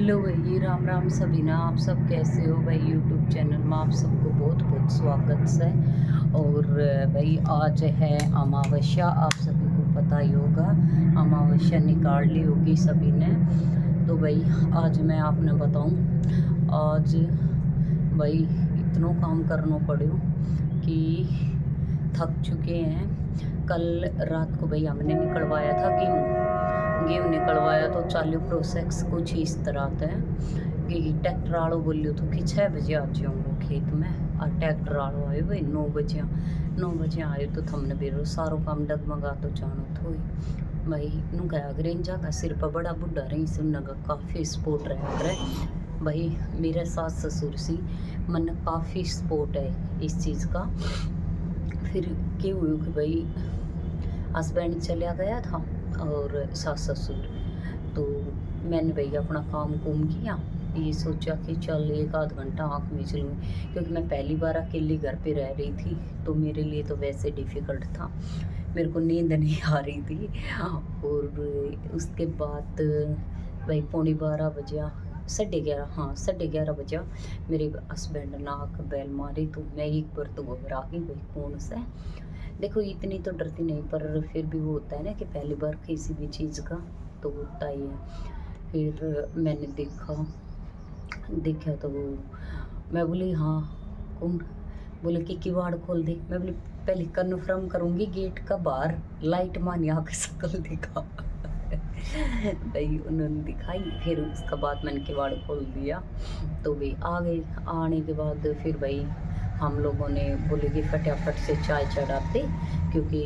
Hello भाई, राम राम सभी ना। आप सब कैसे हो भाई? यूट्यूब चैनल में आप सबको बहुत बहुत स्वागत है। और भाई आज है अमावस्या, आप सभी को पता ही होगा। अमावस्या निकाल ली होगी सभी ने। तो भाई आज मैं आपने बताऊं, आज भाई इतना काम करना पड़ो कि थक चुके हैं। कल रात को भाई हमने निकलवाया था गेहूँ। गेहूँ निकलवाया तो चालू प्रोसेस कुछ इस तरह था कि ट्रैक्टर वालों बोलियो तो कि 6 बजे आ जाऊँगा खेत में। और ट्रैक्टर वालों आए भाई 9 बजे आए तो थमने बेरो सारो काम डगमगा तो जानो थो भाई। नू कहा ग्रेंजा का सिर पर बड़ा बुढ़ा रही सुनने का काफ़ी सपोर्ट रहा करे भाई। मेरे सास ससुर सी मन काफ़ी सपोर्ट है इस चीज़ का। फिर क्या हुआ कि भाई हस्बैंड चला गया था और सास ससुर, तो मैंने भाई अपना काम कुम किया। ये सोचा कि चल एक आध घंटा आँख में चलूँगी, क्योंकि मैं पहली बार अकेली घर पे रह रही थी तो मेरे लिए तो वैसे डिफ़िकल्ट था। मेरे को नींद नहीं आ रही थी। और उसके बाद भाई 11:15 बजे, 11:30, हाँ 11:30 बजे मेरे हस्बैंड नाक बैल मारी तो मैं एक बार तो घबरा गई भाई कौन सा। देखो इतनी तो डरती नहीं, पर फिर भी वो होता है ना कि पहली बार किसी भी चीज़ का तो होता ही है। फिर मैंने देखा तो वो, मैं बोली हाँ कौन? बोले कि किवाड़ खोल दे। मैं बोली पहले कन्फर्म करूँगी गेट का बाहर लाइट मानी आके शक्ल दिखा। भाई उन्होंने दिखाई, फिर उसके बाद मैंने किवाड़ खोल दिया तो भाई आ गई। आने के बाद फिर भाई हम लोगों ने बोले कि फटाफट से चाय चढ़ाते, क्योंकि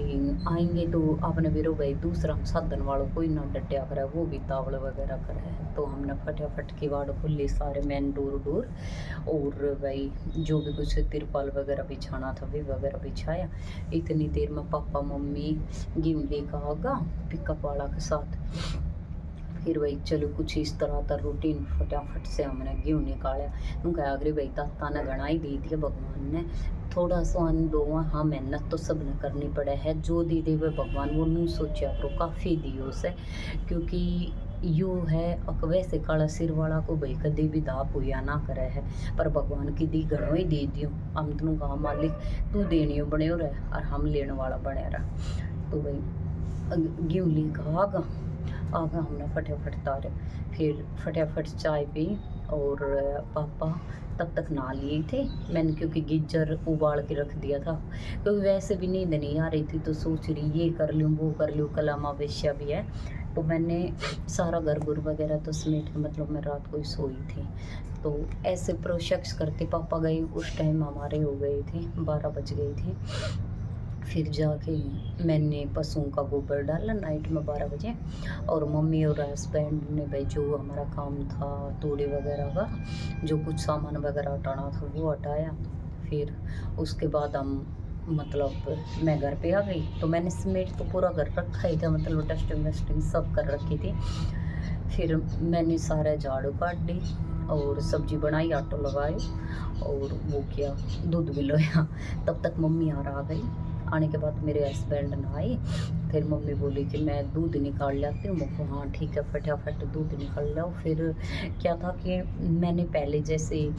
आएंगे तो आपने भी रो भाई दूसरा साधन वालों कोई ना डटिया करे, वो भी तावड़ वगैरह करे। तो हमने फटाफट किवाड़ खोले सारे मेन डोर। और भाई जो भी कुछ तिरपाल वगैरह बिछाना था भी वगैरह बिछाया। इतनी देर में पापा मम्मी गेहूँ लेकर आ गया पिकअप वाला के साथ। फिर भाई चलो कुछ इस तरह का रूटीन फटाफट से हमने गेहूँ निकाला। उनका आगरे भाई ताता ने घना ही दे दिया भगवान ने, थोड़ा सा अन दो। हाँ मेहनत तो सब ने करनी पड़े है, जो दी दे वे भगवान वो नहीं सोचा करो काफ़ी दियो से। क्योंकि यू है वैसे काला सिर वाला को भाई कभी भी दाप हुआ ना करे है, पर भगवान की दी घणों ही दे दियो। हम तनु कहा मालिक तू देनियो बने रहे और हम लेने वाला बने रहा। तो भाई गेहूँ लेकर आगा हमने फटाफट तारे। फिर फटाफट चाय पी और पापा तब तक नहा लिए थे मैंने, क्योंकि गीजर उबाल के रख दिया था। क्योंकि वैसे भी नींद नहीं आ रही थी तो सोच रही ये कर लूँ वो कर लूँ, कल अमावस्या भी है। तो मैंने सारा घर गुर वगैरह तो समेट के, मतलब मैं रात को ही सोई थी। तो ऐसे प्रोसेस करते पापा गए, उस टाइम हमारे हो गए थे 12 बज गए थे। फिर जाके मैंने पशुओं का गोबर डाला नाइट में 12 बजे। और मम्मी और हस्बैंड ने भाई जो हमारा काम था तोड़े वगैरह का, जो कुछ सामान वगैरह हटाना था वो हटाया। फिर उसके बाद हम, मतलब मैं घर पे आ गई तो मैंने समेट तो पूरा घर रखा ही था, मतलब डस्टिंग वस्टिंग सब कर रखी थी। फिर मैंने सारा झाड़ू काट दी और सब्जी बनाई, आटो लगाए और वो किया, दूध भी लोया। तब तक मम्मी आ गई। आने के बाद मेरे हस्बैंड नहाए। फिर मम्मी बोली कि मैं दूध निकाल लाती हूँ। मैं हाँ ठीक है, फटाफट दूध निकाल लाओ। फिर क्या था कि मैंने पहले जैसे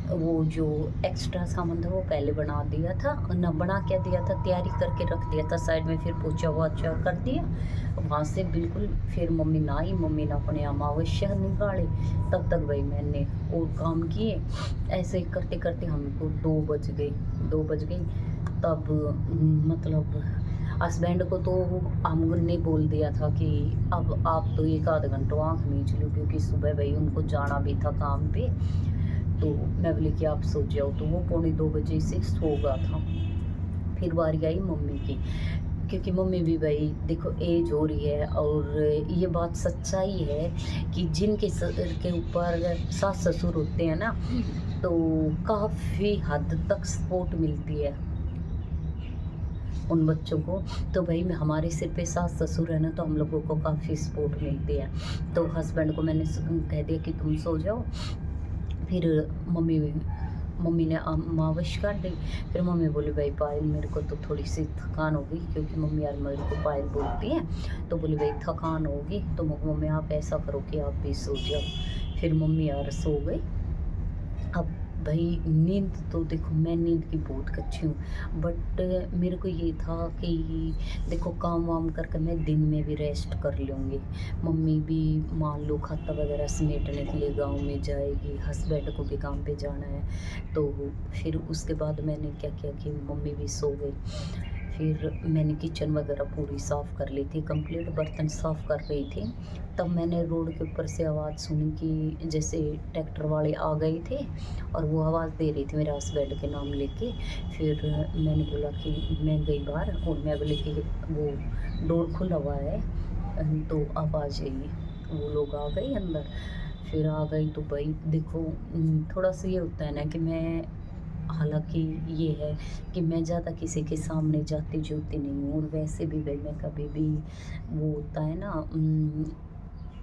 वो जो एक्स्ट्रा सामान था वो पहले बना दिया था, न बना क्या दिया था, तैयारी करके रख दिया था साइड में। फिर पोछा वोछा कर दिया वहाँ से बिल्कुल। फिर मम्मी नहाई, मम्मी ने अपने अमावस्या निकाले। तब तक भाई मैंने और काम किए। ऐसे करते करते हमको 2 बज गई। तब मतलब हस्बैंड को तो हमने बोल दिया था कि अब आप तो एक आध घंटा आँख मीच लो, क्योंकि सुबह भाई उनको जाना भी था काम पे। तो मैं बोली कि आप सो जाओ, तो वो 1:45 से सो गया था। फिर बारी आई मम्मी की, क्योंकि मम्मी भी भाई देखो एज हो रही है। और ये बात सच्चाई है कि जिनके सर के ऊपर सास ससुर होते हैं ना, तो काफ़ी हद तक सपोर्ट मिलती है उन बच्चों को। तो भाई मैं हमारे सिर पे सास ससुर है ना, तो हम लोगों को काफ़ी सपोर्ट मिलती है। तो हस्बैंड को मैंने कह दिया कि तुम सो जाओ। फिर मम्मी ने अमावस्या कर दी। फिर मम्मी बोली भाई पायल मेरे को तो थोड़ी सी थकान होगी, क्योंकि मम्मी यार मेरे को पायल बोलती है। तो बोली भाई थकान होगी तो मम्मी आप ऐसा करो कि आप भी सो जाओ। फिर मम्मी यार सो गई। अब भाई नींद तो देखो मैं नींद की बहुत कच्ची हूँ, बट मेरे को ये था कि देखो काम वाम करके मैं दिन में भी रेस्ट कर लूँगी। मम्मी भी मान लो खाता वगैरह समेटने के लिए गांव में जाएगी, हस्बैंड को भी काम पे जाना है। तो फिर उसके बाद मैंने क्या किया कि मम्मी भी सो गई, फिर मैंने किचन वगैरह पूरी साफ़ कर ली थी, कंप्लीट बर्तन साफ़ कर रही थी। तब मैंने रोड के ऊपर से आवाज़ सुनी कि जैसे ट्रैक्टर वाले आ गए थे और वो आवाज़ दे रही थी मेरे हस्बैंड के नाम लेके। फिर मैंने बोला कि मैं गई बाहर और मैं बोली कि वो डोर खुला हुआ है तो आप आ जाइए। वो लोग आ गए अंदर। फिर आ गई तो भाई देखो थोड़ा सा ये होता है ना कि मैं, हालाँकि ये है कि मैं ज़्यादा किसी के सामने जाती-जुती नहीं हूँ, और वैसे भी भाई मैं कभी भी, वो होता है ना,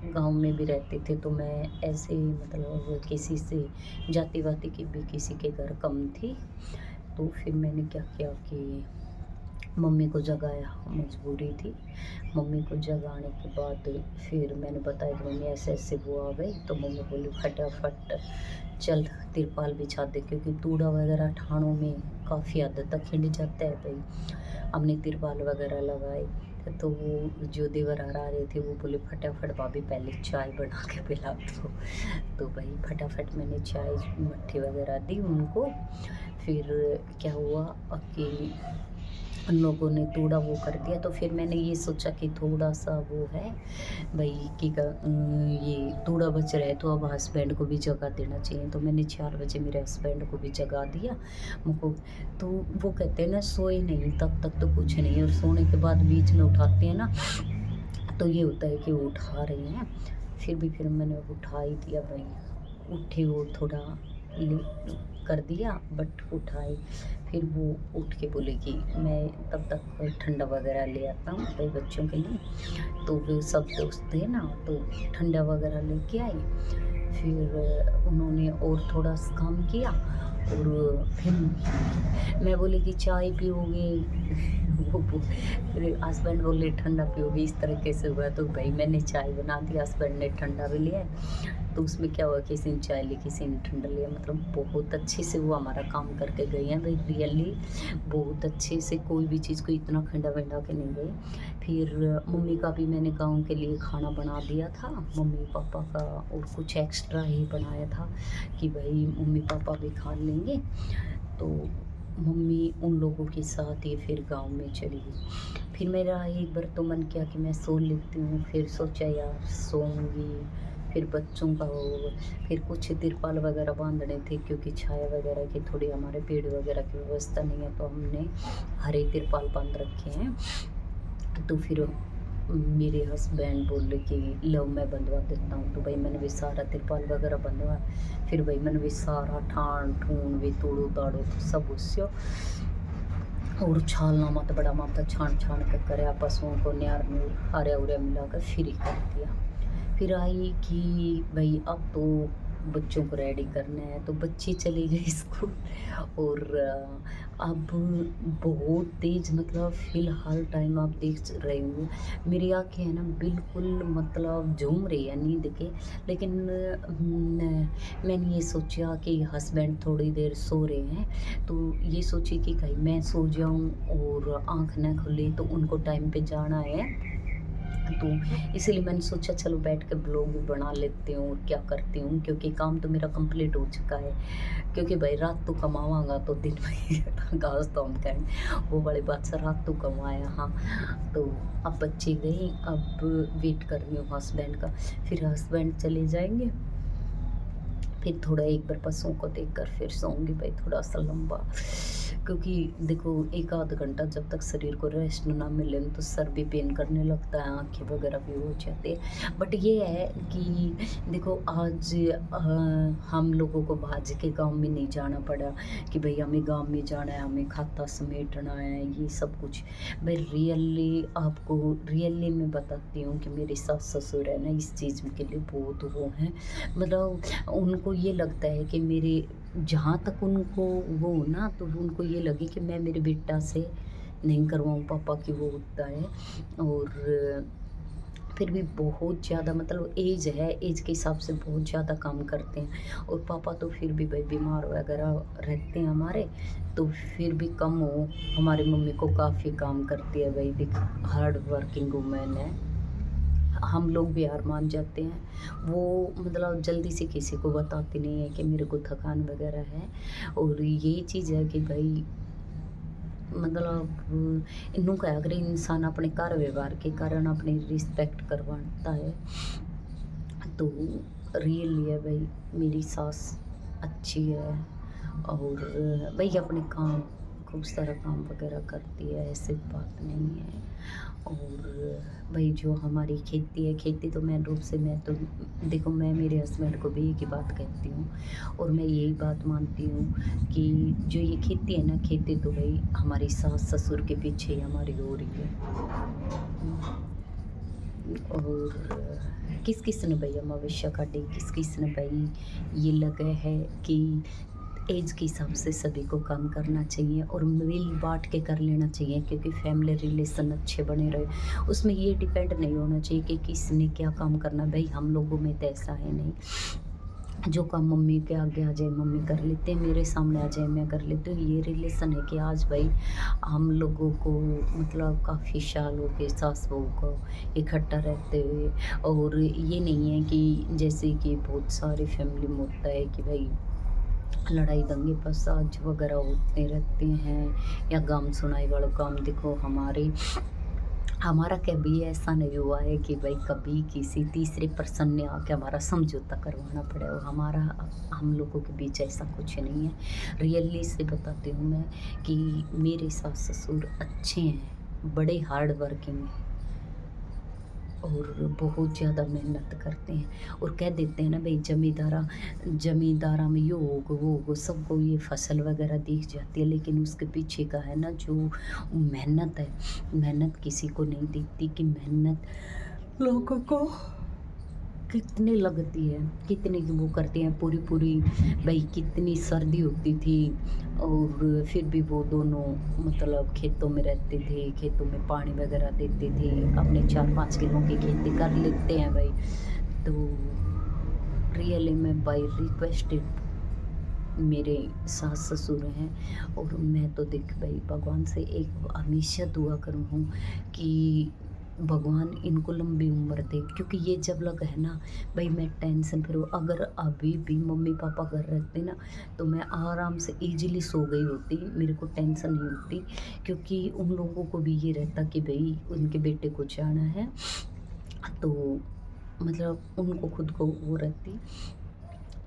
गाँव में भी रहते थे तो मैं ऐसे मतलब किसी से जाति-वाति की भी किसी के घर कम थी। तो फिर मैंने क्या किया कि मम्मी को जगाया, मजबूरी थी। मम्मी को जगाने के बाद फिर मैंने बताया कि मम्मी ऐसे-ऐसे वो आ गई, तो मम्मी बोली फटाफट चल तिरपाल बिछा दे, क्योंकि तूड़ा वगैरह ठाणों में काफ़ी हद तक खिंड जाता है भई। हमने तिरपाल वगैरह लगाए, तो वो जो देवर आ रहे थे वो बोले फटाफट भाभी पहले चाय बना के पिला दो। तो भाई फटाफट मैंने चाय मट्ठी वगैरह दी उनको। फिर क्या हुआ कि उन लोगों ने थोड़ा वो कर दिया, तो फिर मैंने ये सोचा कि थोड़ा-सा वो है भई कि ये थोड़ा बच रहा है तो अब हस्बैंड को भी जगा देना चाहिए। तो मैंने 4 बजे मेरे हस्बैंड को भी जगा दिया। उनको तो वो कहते हैं ना सोए नहीं तब तक तो कुछ नहीं, और सोने के बाद बीच में उठाते हैं ना, तो ये होता है कि वो उठा रहे हैं। फिर मैंने उठा ही दिया भाई। उठे वो थोड़ा लेट कर दिया बट उठाए। फिर वो उठ के बोले कि मैं तब तक ठंडा वगैरह ले आता हूँ भाई बच्चों के लिए। तो वे सब दोस्त थे ना, तो ठंडा वगैरह लेके आए। फिर उन्होंने और थोड़ा सा काम किया, और फिर मैं बोली कि चाय पियोगे? फिर हस्बैंड बोले ठंडा पियोगे, इस तरीके से हुआ। तो भाई मैंने चाय बना दी, हस्बैंड ने ठंडा भी लिया। तो उसमें क्या हुआ, किसी ने चाय ली किसी ने ठंडा लिया, मतलब बहुत अच्छे से वो हमारा काम करके गए हैं भाई, रियली बहुत अच्छे से, कोई भी चीज़ को इतना खिंडा विंडा के नहीं गए। फिर मम्मी का भी मैंने गाँव के लिए खाना बना दिया था, मम्मी पापा का, और कुछ एक्स्ट्रा ही बनाया था कि भाई मम्मी पापा भी खा लेंगे। तो मम्मी उन लोगों के साथ ही फिर गाँव में चली गई। फिर मेरा एक बार तो मन किया कि मैं सो लेती हूँ, फिर सोचा यार सोऊंगी, फिर बच्चों का वो, फिर कुछ तिरपाल वगैरह बांधने थे क्योंकि छाया वगैरह की थोड़ी हमारे पेड़ वगैरह की व्यवस्था नहीं है, तो हमने हरे तिरपाल बांध रखे हैं। तो फिर मेरे हस्बैंड बोले कि लो मैं बंधवा देता हूँ। तो भाई मैंने भी सारा तिरपाल वगैरह बंधवा। फिर भाई मैंने भी सारा ठाण ठूण भी तोड़ो ताड़ो तो सब उससे, और छालना मत बड़ा माता छान छान कर करे पशुओं को न्यार न्यूर हारे उरे मिलाकर फ्री कर दिया। फिर आई कि भाई अब तो बच्चों को रेडी करना है, तो बच्चे चले गए स्कूल। और अब बहुत तेज़, मतलब फ़िलहाल टाइम आप देख रहे होंगे मेरी आँखें है ना बिल्कुल मतलब झूम रही है नींद के। लेकिन मैंने ये सोचा कि हस्बैंड थोड़ी देर सो रहे हैं, तो ये सोची कि कहीं मैं सो जाऊं और आँख ना खुले तो उनको टाइम पे जाना है। तो इसीलिए मैंने सोचा चलो बैठ के ब्लॉग भी बना लेती हूँ और क्या करती हूँ, क्योंकि काम तो मेरा कंप्लीट हो चुका है। क्योंकि भाई रात तो कमावांगा तो दिन में घास तो हम कहें वो बड़ी बात से रात तो कमाया। हाँ, तो अब बच्चे गए, अब वेट कर रही हूँ हस्बैंड का। फिर हस्बैंड चले जाएंगे, फिर थोड़ा एक बार पशुओं को देखकर फिर सोऊंगी भाई थोड़ा सा लंबा। क्योंकि देखो एक आध घंटा जब तक शरीर को रेस्ट ना मिले तो सर भी पेन करने लगता है, आँखें वगैरह भी हो जाती है। बट ये है कि देखो आज हम लोगों को भाज के गाँव में नहीं जाना पड़ा कि भाई हमें गाँव में जाना है, हमें खाता समेटना है, ये सब कुछ। भाई रियली आपको रियली मैं बताती हूँ कि मेरे सास ससुर है ना इस चीज़ के लिए बहुत वो हैं, मतलब उनको ये लगता है कि मेरे, जहाँ तक उनको वो ना, तो उनको ये लगे कि मैं मेरे बेटा से नहीं करवाऊँ पापा की वो होता है। और फिर भी बहुत ज़्यादा मतलब एज है, एज के हिसाब से बहुत ज़्यादा काम करते हैं। और पापा तो फिर भी भाई बीमार वगैरह रहते हैं हमारे, तो फिर भी कम हो, हमारी मम्मी को काफ़ी काम करती है भाई, देख हार्ड वर्किंग वुमेन है। हम लोग भी हार मान जाते हैं, वो मतलब जल्दी से किसी को बताती नहीं है कि मेरे को थकान वगैरह है। और यही चीज़ है कि भाई मतलब इनू क्या अगर इंसान अपने कार व्यवहार के कारण अपनी रिस्पेक्ट करवाता है, तो रियली है भाई मेरी सास अच्छी है। और भाई अपने काम खूब सारा काम वगैरह करती है, ऐसी बात नहीं है। और भाई जो हमारी खेती है, खेती तो मेन रूप से मैं तो देखो, मैं मेरे हस्बैंड को भी एक ही बात कहती हूँ और मैं यही बात मानती हूँ कि जो ये खेती है ना, खेती तो भाई हमारी सास ससुर के पीछे ही हमारी हो रही है। और किस किस ने भाई अमावस्या काटी, किस किस ने भाई ये लगा है कि एज के हिसाब से सभी को काम करना चाहिए और मिल बांट के कर लेना चाहिए, क्योंकि फैमिली रिलेशन अच्छे बने रहे। उसमें ये डिपेंड नहीं होना चाहिए कि किसने क्या काम करना। भाई हम लोगों में तो ऐसा है नहीं, जो काम मम्मी के आगे आ जाए मम्मी कर लेते हैं, मेरे सामने आ जाए मैं कर लेती हूँ। ये रिलेशन है कि आज भाई हम लोगों को मतलब काफ़ी साल हो गए सास बहू को इकट्ठा रहते हुए। और ये नहीं है कि जैसे कि बहुत सारी फैमिली में होता है कि भाई लड़ाई दंगे फसाद वगैरह होते रहते हैं, या गम सुनाई वालों काम। देखो हमारा कभी ऐसा नहीं हुआ है कि भाई कभी किसी तीसरे पर्सन ने आके हमारा समझौता करवाना पड़े, और हमारा हम लोगों के बीच ऐसा कुछ नहीं है। रियली से बताती हूँ मैं कि मेरे सास ससुर अच्छे हैं, बड़े हार्ड वर्किंग हैं और बहुत ज़्यादा मेहनत करते हैं। और कह देते हैं ना भाई जमींदारा में ये होगा वो होगा, सबको ये फसल वगैरह दिख जाती है, लेकिन उसके पीछे का है ना जो मेहनत है, मेहनत किसी को नहीं दिखती कि मेहनत लोगों को कितनी लगती है, कितने की वो करते हैं पूरी पूरी। भाई कितनी सर्दी होती थी और फिर भी वो दोनों मतलब खेतों में रहते थे, खेतों में पानी वगैरह देते थे, अपने 4-5 किलों की खेती कर लेते हैं भाई। तो रियली में बाई रिक्वेस्टेड मेरे सास ससुर हैं। और मैं तो देख भाई भगवान से एक हमेशा दुआ करूँ हूँ कि भगवान इनको लंबी उम्र दे, क्योंकि ये जब लग है ना भाई मैं टेंशन फ्री हूँ। अगर अभी भी मम्मी पापा घर रहते ना तो मैं आराम से इजीली सो गई होती, मेरे को टेंशन नहीं होती, क्योंकि उन लोगों को भी ये रहता कि भाई उनके बेटे को जाना है, तो मतलब उनको खुद को वो रहती।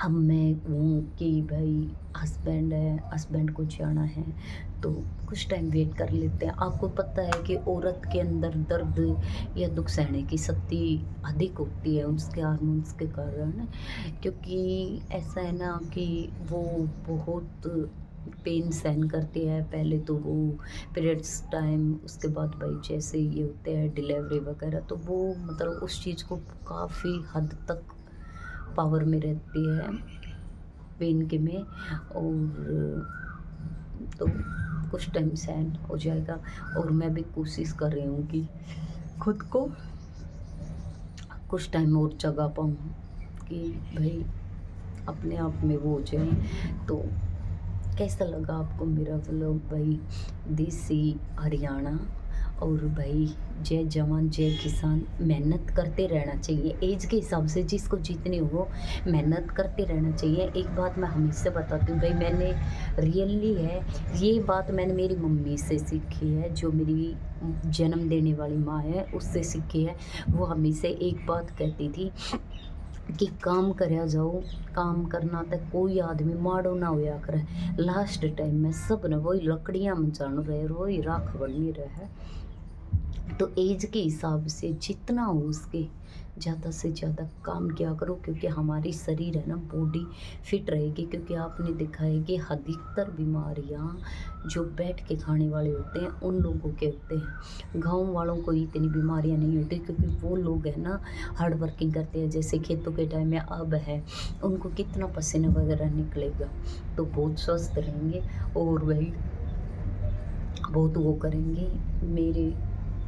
अब मैं हूँ कि भाई हस्बैंड है, हस्बैंड को जाना है, तो कुछ टाइम वेट कर लेते हैं। आपको पता है कि औरत के अंदर दर्द या दुख सहने की शक्ति अधिक होती है उसके हार्मोन्स के कारण, क्योंकि ऐसा है ना कि वो बहुत पेन सहन करती है। पहले तो वो पीरियड्स टाइम, उसके बाद भाई जैसे ये होते हैं डिलीवरी वगैरह, तो वो मतलब उस चीज़ को काफ़ी हद तक पावर में रहती है पेन के में। और तो कुछ टाइम सहन हो जाएगा, और मैं भी कोशिश कर रही हूँ कि खुद को कुछ टाइम और जगा पाऊँ कि भाई अपने आप में वो हो जाए। तो कैसा लगा आपको मेरा व्लॉग भाई, देसी हरियाणा। और भाई जय जवान जय किसान, मेहनत करते रहना चाहिए एज के हिसाब से, जिसको जितनी हो मेहनत करते रहना चाहिए। एक बात मैं हमेशा बताती हूँ भाई, मैंने रियली है ये बात मैंने मेरी मम्मी से सीखी है, जो मेरी जन्म देने वाली माँ है उससे सीखी है। वो हमेशा एक बात कहती थी कि काम करया जाओ, काम करना तक कोई आदमी माड़ो ना होया करे, लास्ट टाइम में सब ने वही लकड़ियाँ मचाण रहे, वही राख बननी रहे। तो एज के हिसाब से जितना हो उसके ज़्यादा से ज़्यादा काम किया करो, क्योंकि हमारी शरीर है ना बॉडी फिट रहेगी। क्योंकि आपने देखा है कि अधिकतर बीमारियां जो बैठ के खाने वाले होते हैं उन लोगों के होते हैं, गांव वालों को इतनी बीमारियां नहीं होती, क्योंकि वो लोग है ना हार्ड वर्किंग करते हैं। जैसे खेतों के टाइम में अब है, उनको कितना पसीना वगैरह निकलेगा, तो बहुत स्वस्थ रहेंगे और वही बहुत वो करेंगे। मेरे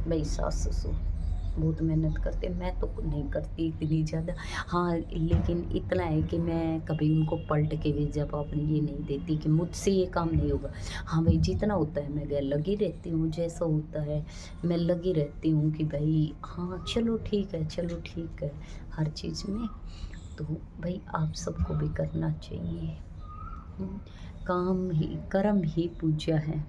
भाई सास ससुर बहुत मेहनत करते हैं, मैं तो नहीं करती इतनी ज़्यादा। हाँ, लेकिन इतना है कि मैं कभी उनको पलट के भी जवाब नहीं ये नहीं देती कि मुझसे ये काम नहीं होगा। हाँ भाई, जितना होता है मैं लगी रहती हूँ, जैसा होता है मैं लगी रहती हूँ कि भाई हाँ, चलो ठीक है, चलो ठीक है, हर चीज़ में। तो भाई आप सबको भी करना चाहिए। हुँ, काम ही कर्म ही पूजा है।